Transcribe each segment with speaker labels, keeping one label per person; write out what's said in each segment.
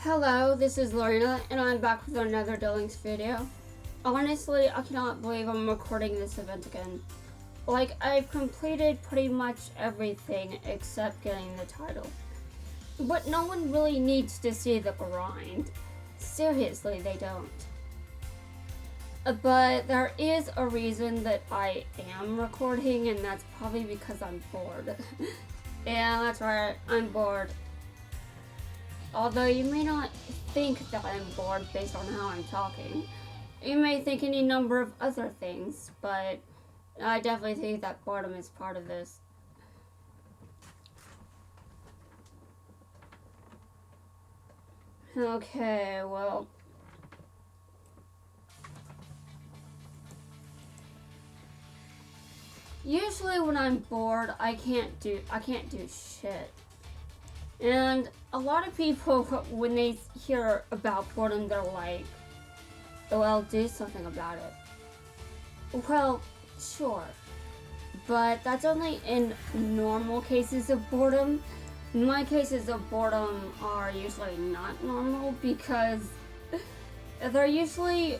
Speaker 1: Hello, this is Lorena, and I'm back with another Duelist video. Honestly, I cannot believe I'm recording this event again. Like, I've completed pretty much everything except getting the title. But no one really needs to see the grind. Seriously, they don't. But there is a reason that I am recording, and that's probably because I'm bored. Yeah, that's right, I'm bored. Although you may not think that I'm bored based on how I'm talking. You may think any number of other things, but I definitely think that boredom is part of this. Okay, well. Usually when I'm bored, I can't do shit. And a lot of people, when they hear about boredom, they're like, well, do something about it. Well, sure. But that's only in normal cases of boredom. My cases of boredom are usually not normal because they're usually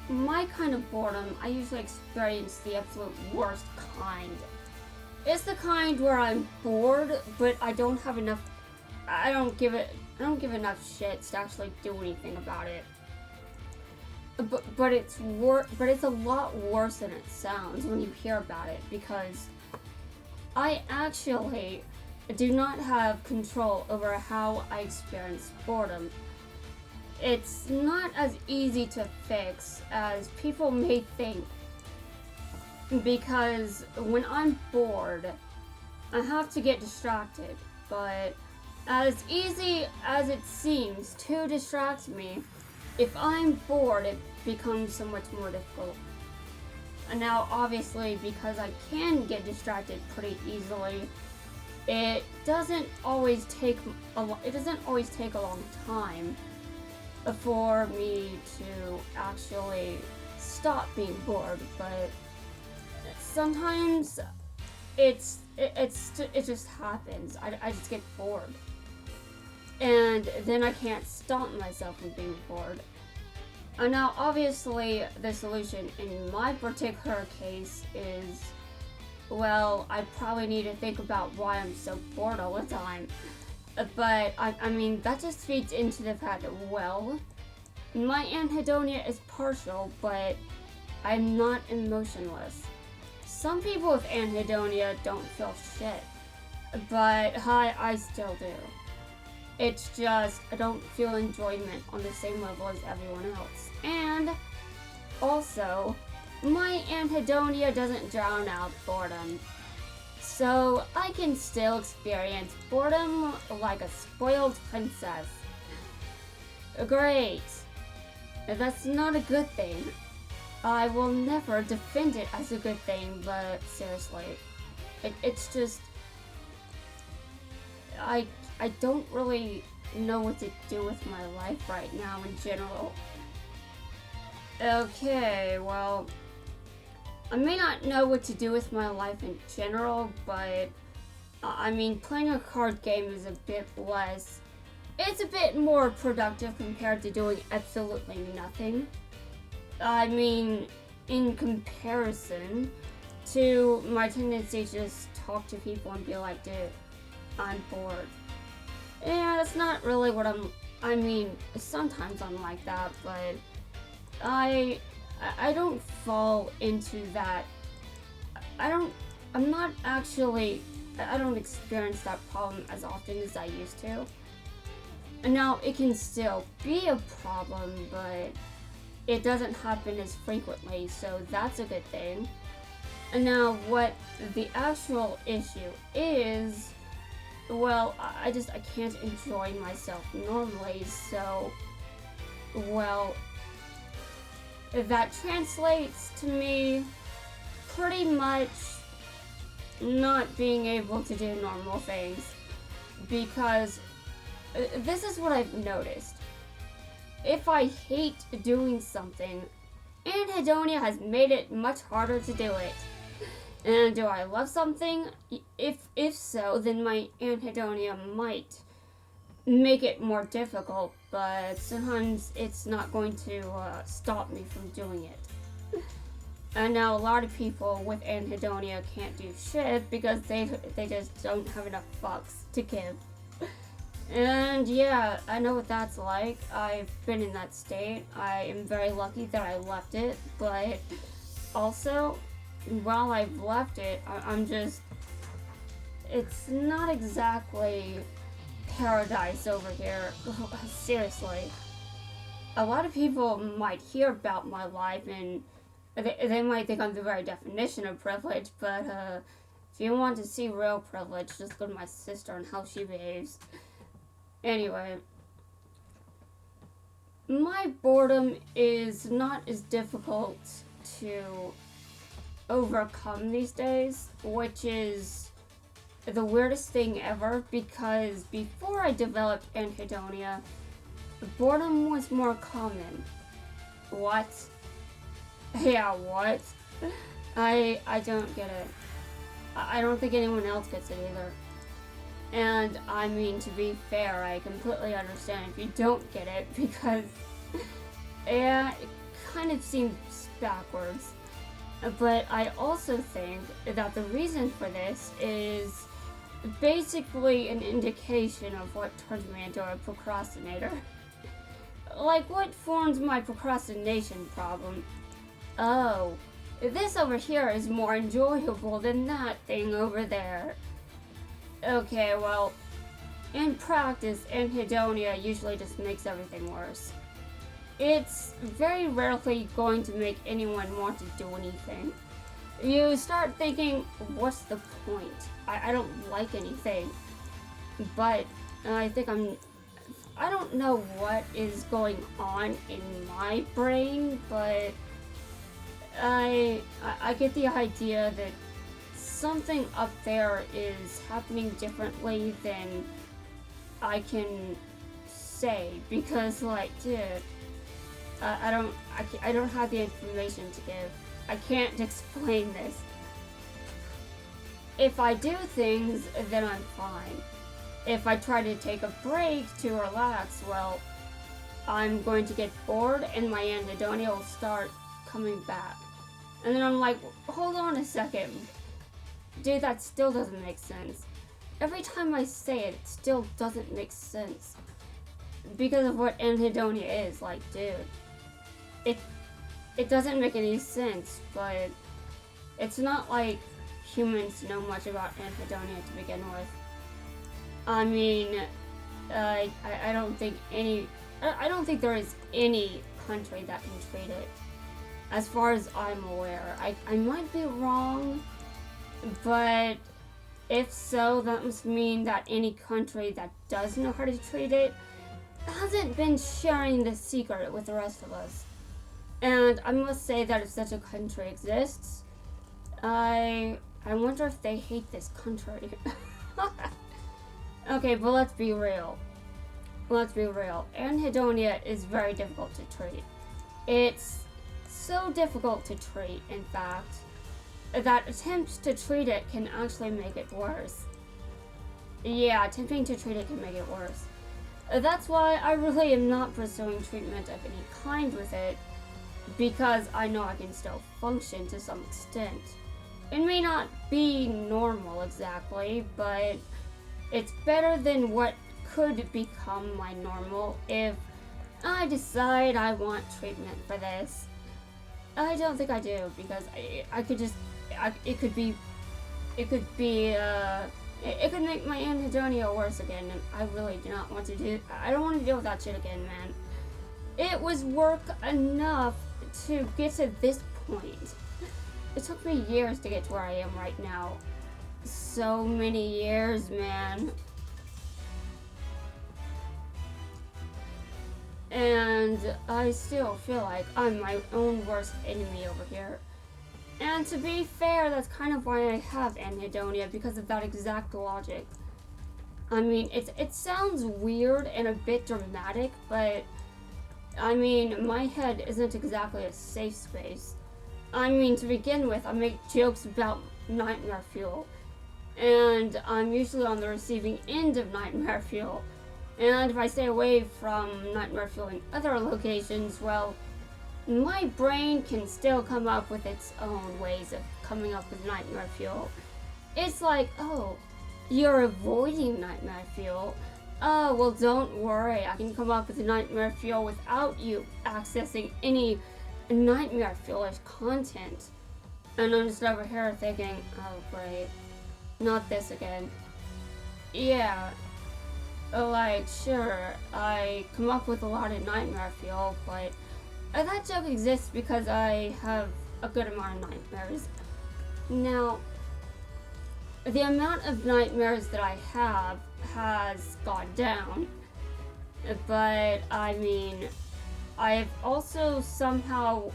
Speaker 1: my kind of boredom. I usually experience the absolute worst kind. It's the kind where I'm bored, but I don't have enough. I don't give enough shits to actually do anything about it. But it's a lot worse than it sounds when you hear about it, because I actually do not have control over how I experience boredom. It's not as easy to fix as people may think, because when I'm bored, I have to get distracted, but as easy as it seems to distract me, if I'm bored, it becomes so much more difficult. And now, obviously, because I can get distracted pretty easily, it doesn't always take a long time for me to actually stop being bored. But sometimes it just happens. I just get bored. And then I can't stop myself from being bored. And now, obviously, the solution in my particular case is, well, I probably need to think about why I'm so bored all the time. But, I mean, that just feeds into the fact that, well, my anhedonia is partial, but I'm not emotionless. Some people with anhedonia don't feel shit, but I still do. It's just, I don't feel enjoyment on the same level as everyone else. And also, my anhedonia doesn't drown out boredom. So I can still experience boredom like a spoiled princess. Great. That's not a good thing. I will never defend it as a good thing, but seriously, it's just, I don't really know what to do with my life right now in general. Okay, well, I may not know what to do with my life in general, but I mean, playing a card game is a bit less. It's a bit more productive compared to doing absolutely nothing. I mean, in comparison to my tendency to just talk to people and be like, dude, I'm bored. Yeah, that's not really what I mean, sometimes I'm like that, but I don't fall into that. I don't experience that problem as often as I used to. And now it can still be a problem, but it doesn't happen as frequently, so that's a good thing. And now what the actual issue is, well, I can't enjoy myself normally, so, well, that translates to me pretty much not being able to do normal things, because this is what I've noticed. If I hate doing something, anhedonia has made it much harder to do it. And do I love something? If so, then my anhedonia might make it more difficult, but sometimes it's not going to stop me from doing it. And now a lot of people with anhedonia can't do shit because they just don't have enough fucks to give. And yeah, I know what that's like. I've been in that state. I am very lucky that I left it, but also, while I've left it, I'm just... It's not exactly paradise over here. Seriously. A lot of people might hear about my life and they might think I'm the very definition of privilege, but if you want to see real privilege, just go to my sister and how she behaves. Anyway, my boredom is not as difficult to overcome these days, which is the weirdest thing ever, because before I developed anhedonia, boredom was more common. What? Yeah, what? I don't get it. I don't think anyone else gets it either. And I mean, to be fair, I completely understand if you don't get it, because yeah, it kind of seems backwards. But I also think that the reason for this is basically an indication of what turns me into a procrastinator. Like, what forms my procrastination problem? Oh, this over here is more enjoyable than that thing over there. Okay, well, in practice, anhedonia usually just makes everything worse. It's very rarely going to make anyone want to do anything. You start thinking, what's the point? I don't like anything. But I don't know what is going on in my brain, but I get the idea that something up there is happening differently than I can say, because, like, dude, I don't have the information to give. I can't explain this. If I do things, then I'm fine. If I try to take a break to relax, well, I'm going to get bored and my anhedonia will start coming back. And then I'm like, hold on a second. Dude, that still doesn't make sense. Every time I say it, it still doesn't make sense. Because of what anhedonia is. Like, dude. It doesn't make any sense, but it's not like humans know much about anhedonia to begin with. I mean, I don't think there is any country that can treat it, as far as I'm aware. I might be wrong, but if so, that must mean that any country that does know how to treat it hasn't been sharing the secret with the rest of us. And I must say that if such a country exists, I wonder if they hate this country. Okay, but let's be real. Anhedonia is very difficult to treat. It's so difficult to treat, in fact, that attempts to treat it can actually make it worse. Yeah, attempting to treat it can make it worse. That's why I really am not pursuing treatment of any kind with it, because I know I can still function to some extent. It may not be normal exactly, but it's better than what could become my normal if I decide I want treatment for this. I don't think I do, because it could make my anhedonia worse again, and I really do not want to I don't want to deal with that shit again, man. It was work enough to get to this point. It took me years to get to where I am right now. So many years, man. And I still feel like I'm my own worst enemy over here. And to be fair, that's kind of why I have anhedonia, because of that exact logic. I mean, it sounds weird and a bit dramatic, but I mean, my head isn't exactly a safe space. I mean, to begin with, I make jokes about nightmare fuel, and I'm usually on the receiving end of nightmare fuel. And if I stay away from nightmare fuel in other locations, well, my brain can still come up with its own ways of coming up with nightmare fuel. It's like, oh, you're avoiding nightmare fuel. Oh, well, don't worry. I can come up with nightmare fuel without you accessing any nightmare fuelish content. And I'm just over here thinking, oh, great. Not this again. Yeah. Like, sure, I come up with a lot of nightmare fuel, but that joke exists because I have a good amount of nightmares. Now, the amount of nightmares that I have has gone down, but I mean, I've also somehow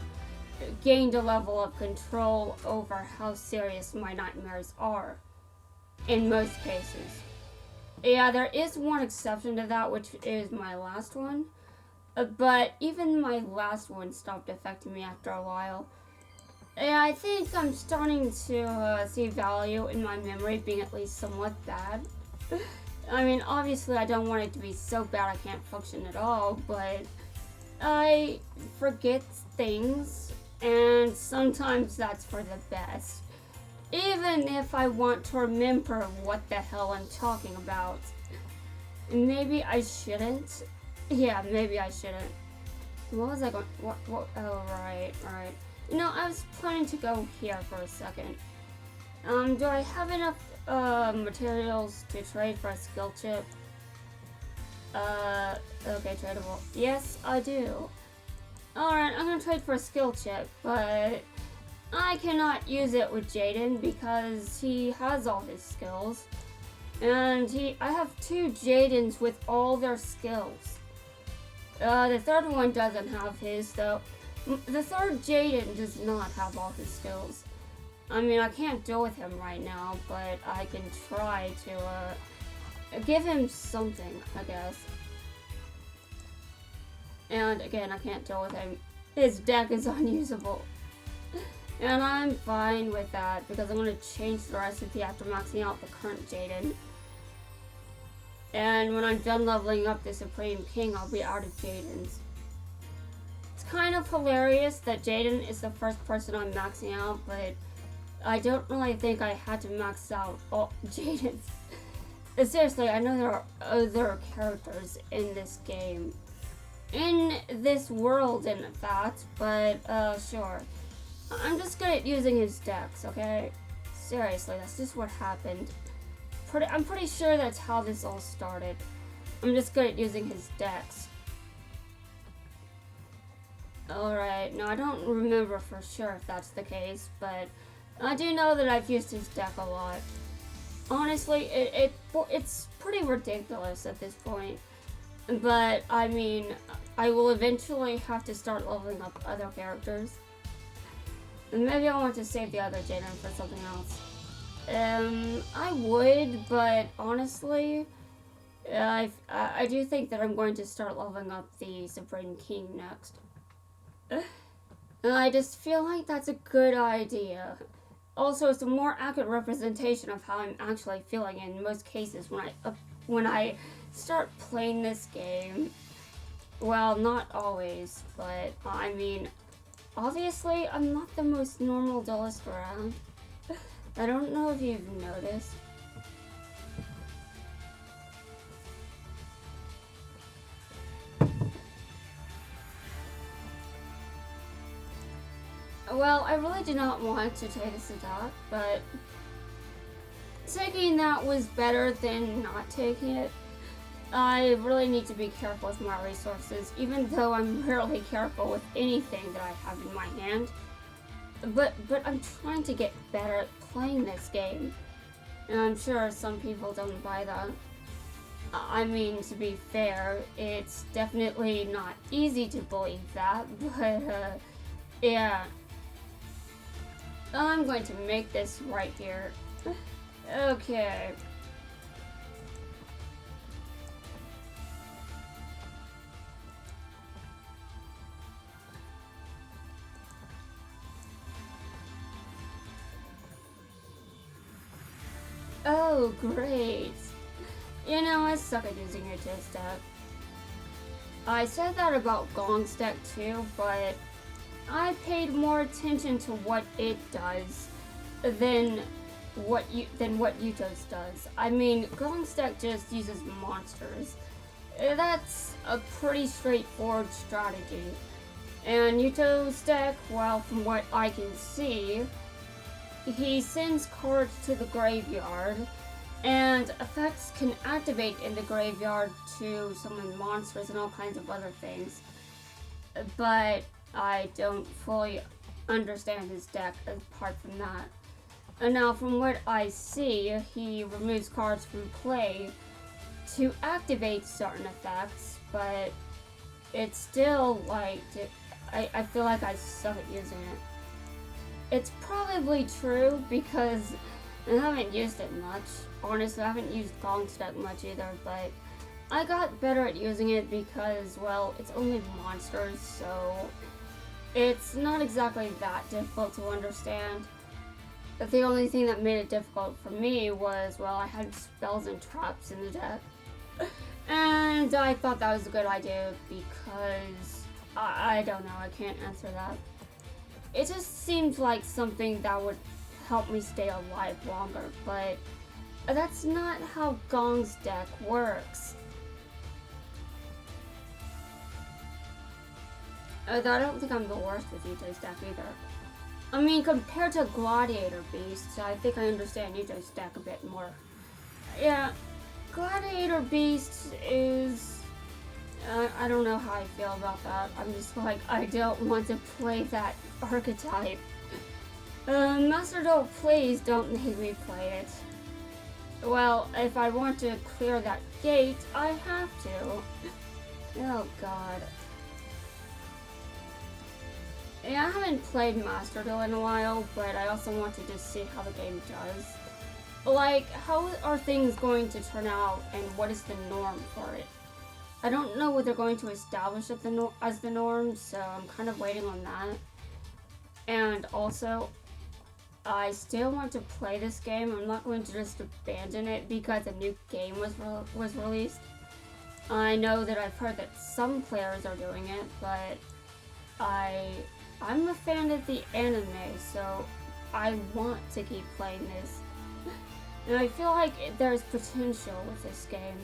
Speaker 1: gained a level of control over how serious my nightmares are, in most cases. Yeah, there is one exception to that, which is my last one. But even my last one stopped affecting me after a while. Yeah, I think I'm starting to see value in my memory being at least somewhat bad. I mean, obviously I don't want it to be so bad I can't function at all, but I forget things, and sometimes that's for the best. Even if I want to remember what the hell I'm talking about. Maybe I shouldn't. Yeah, maybe I shouldn't. What was I going? What? Oh, right. You know, I was planning to go here for a second. Do I have enough materials to trade for a skill chip? Okay, tradable. Yes, I do. Alright, I'm gonna trade for a skill chip, but I cannot use it with Jaden because he has all his skills. And I have 2 Jadens with all their skills. The third one doesn't have his, though. The third Jaden does not have all his skills. I mean, I can't deal with him right now, but I can try to give him something, I guess. And again, I can't deal with him. His deck is unusable. And I'm fine with that, because I'm going to change the recipe after maxing out the current Jaden. And when I'm done leveling up the Supreme King, I'll be out of Jadens. It's kind of hilarious that Jaden is the first person I'm maxing out, but I don't really think I had to max out all Jadens. Seriously, I know there are other characters in this game. In this world, in fact, but sure. I'm just good at using his decks, okay? Seriously, that's just what happened. I'm pretty sure that's how this all started. I'm just good at using his decks. Alright, now I don't remember for sure if that's the case, but I do know that I've used his deck a lot. Honestly, it's pretty ridiculous at this point. But, I mean, I will eventually have to start leveling up other characters. And maybe I want to save the other Jaden for something else. I would, but honestly, I do think that I'm going to start leveling up the Supreme King next. And I just feel like that's a good idea. Also, it's a more accurate representation of how I'm actually feeling in most cases when I start playing this game. Well, not always, but I mean, obviously, I'm not the most normal duelist around. I don't know if you've noticed. Well, I really do not want to take this attack, but taking that was better than not taking it. I really need to be careful with my resources, even though I'm rarely careful with anything that I have in my hand. But I'm trying to get better at playing this game, and I'm sure some people don't buy that. I mean, to be fair, it's definitely not easy to believe that, but yeah. I'm going to make this right here. Okay. Oh, great. You know, I suck at using Yuto's deck. I said that about Gong's deck too, but I paid more attention to what it does than what Yuto's does. I mean, Gong's deck just uses monsters. That's a pretty straightforward strategy. And Yuto's deck, well, from what I can see, he sends cards to the graveyard, and effects can activate in the graveyard to summon monsters and all kinds of other things. But I don't fully understand his deck apart from that. And now, from what I see, he removes cards from play to activate certain effects, but it's still like, I feel like I suck at using it. It's probably true because I haven't used it much. Honestly, I haven't used Gong's deck much either, but I got better at using it because, well, it's only monsters, so it's not exactly that difficult to understand. But the only thing that made it difficult for me was, well, I had spells and traps in the deck. And I thought that was a good idea because, I don't know, I can't answer that. It just seemed like something that would help me stay alive longer, but that's not how Gong's deck works. I don't think I'm the worst with Yuto's deck either. I mean, compared to Gladiator Beast, I think I understand Yuto's deck a bit more. Yeah, Gladiator Beast is... I don't know how I feel about that. I'm just like, I don't want to play that archetype. Master Duel, please don't make me play it. Well, if I want to clear that gate, I have to. Oh god. Yeah, I haven't played Master Duel in a while, but I also want to just see how the game does. Like, how are things going to turn out, and what is the norm for it? I don't know what they're going to establish as the norm, so I'm kind of waiting on that. And also, I still want to play this game. I'm not going to just abandon it because a new game was released. I know that I've heard that some players are doing it, but I'm a fan of the anime, so I want to keep playing this. And I feel like there's potential with this game.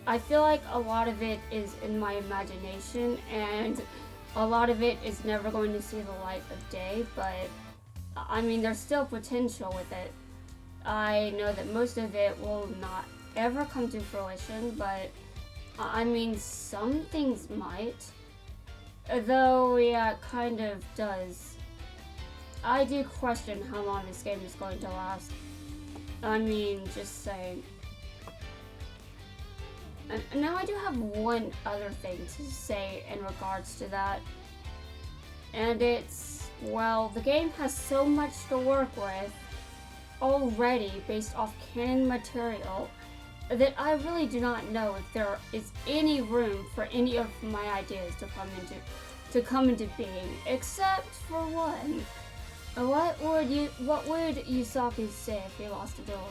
Speaker 1: I feel like a lot of it is in my imagination, and a lot of it is never going to see the light of day, but I mean, there's still potential with it. I know that most of it will not ever come to fruition, but I mean, some things might. Though, yeah, it kind of does. I do question how long this game is going to last. I mean, just saying. And now I do have one other thing to say in regards to that. And it's, well, the game has so much to work with already based off canon material that I really do not know if there is any room for any of my ideas to come into being, except for one. What would Yusaku say if he lost a duel?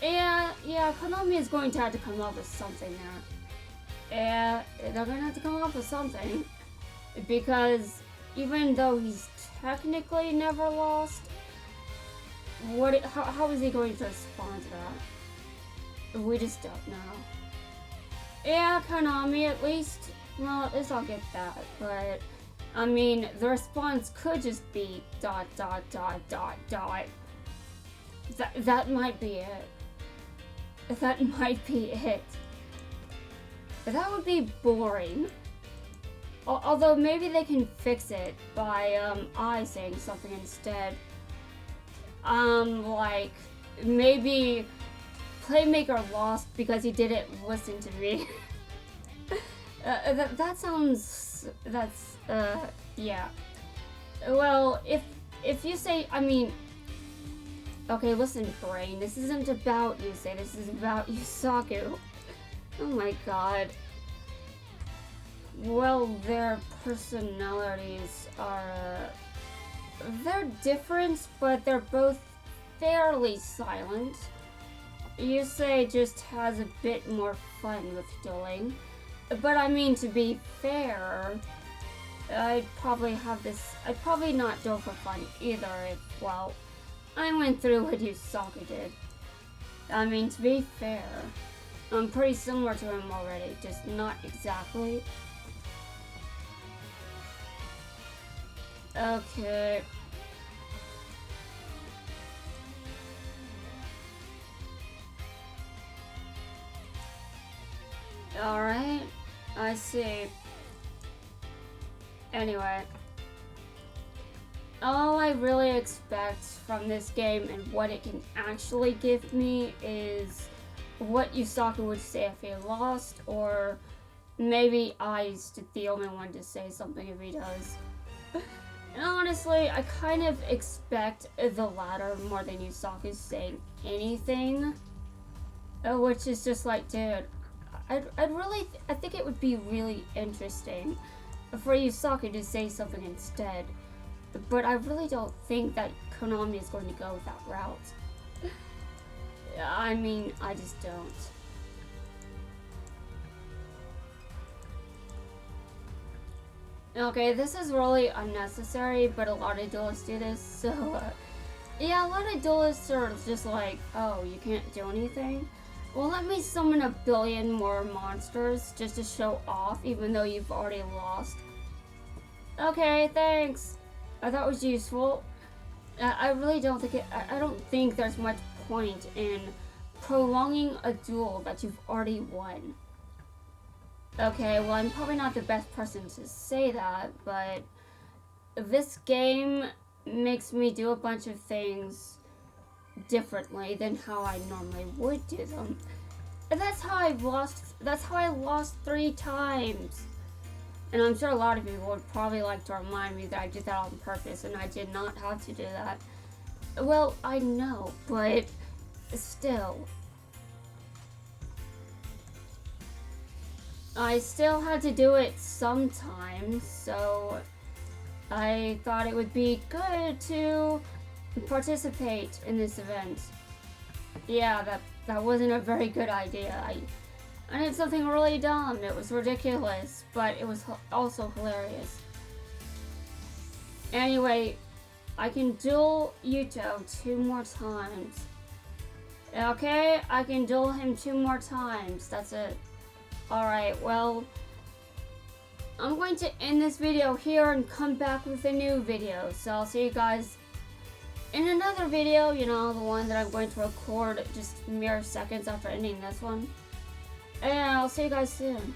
Speaker 1: Yeah, Konami is going to have to come up with something there. Yeah, they're going to have to come up with something. Because even though he's technically never lost, how is he going to respond to that? We just don't know. Yeah, Konami, at least I'll get that, but I mean, the response could just be ... That might be it. That might be it. That would be boring. Although maybe they can fix it by I saying something instead. Like maybe Playmaker lost because he didn't listen to me. Yeah. Well, if you say, I mean, okay, listen, Brain, this isn't about you, this is about Yusaku. Oh my god. Well, their personalities are, they're different, but they're both fairly silent. Yusei just has a bit more fun with dueling. But I mean, to be fair, I'd probably not duel for fun either if, well, I went through what Yusaka did. I mean, to be fair, I'm pretty similar to him already, just not exactly. Okay. Alright, I see. Anyway. All I really expect from this game and what it can actually give me is what Yusaka would say if he lost, or maybe I's the only one to say something if he does. And honestly, I kind of expect the latter more than Yusaka saying anything. Which is just like, dude, I think it would be really interesting for Yusaka to say something instead. But I really don't think that Konami is going to go that route. I mean, I just don't. Okay, this is really unnecessary, but a lot of duelists do this, so yeah, a lot of duelists are just like, oh, you can't do anything? Well, let me summon a billion more monsters just to show off, even though you've already lost. Okay, thanks. I thought it was useful. I really don't think I don't think there's much point in prolonging a duel that you've already won. Okay, well, I'm probably not the best person to say that, but this game makes me do a bunch of things differently than how I normally would do them. And that's how I lost 3 times. And I'm sure a lot of people would probably like to remind me that I did that on purpose and I did not have to do that. Well, I know, but still. I still had to do it sometimes, so I thought it would be good to participate in this event. Yeah, that wasn't a very good idea. I did something really dumb. It was ridiculous, but it was also hilarious. Anyway, I can duel Yuto 2 more times. Okay, I can duel him 2 more times. That's it. Alright, well, I'm going to end this video here and come back with a new video. So I'll see you guys in another video, you know, the one that I'm going to record just mere seconds after ending this one. And I'll see you guys soon.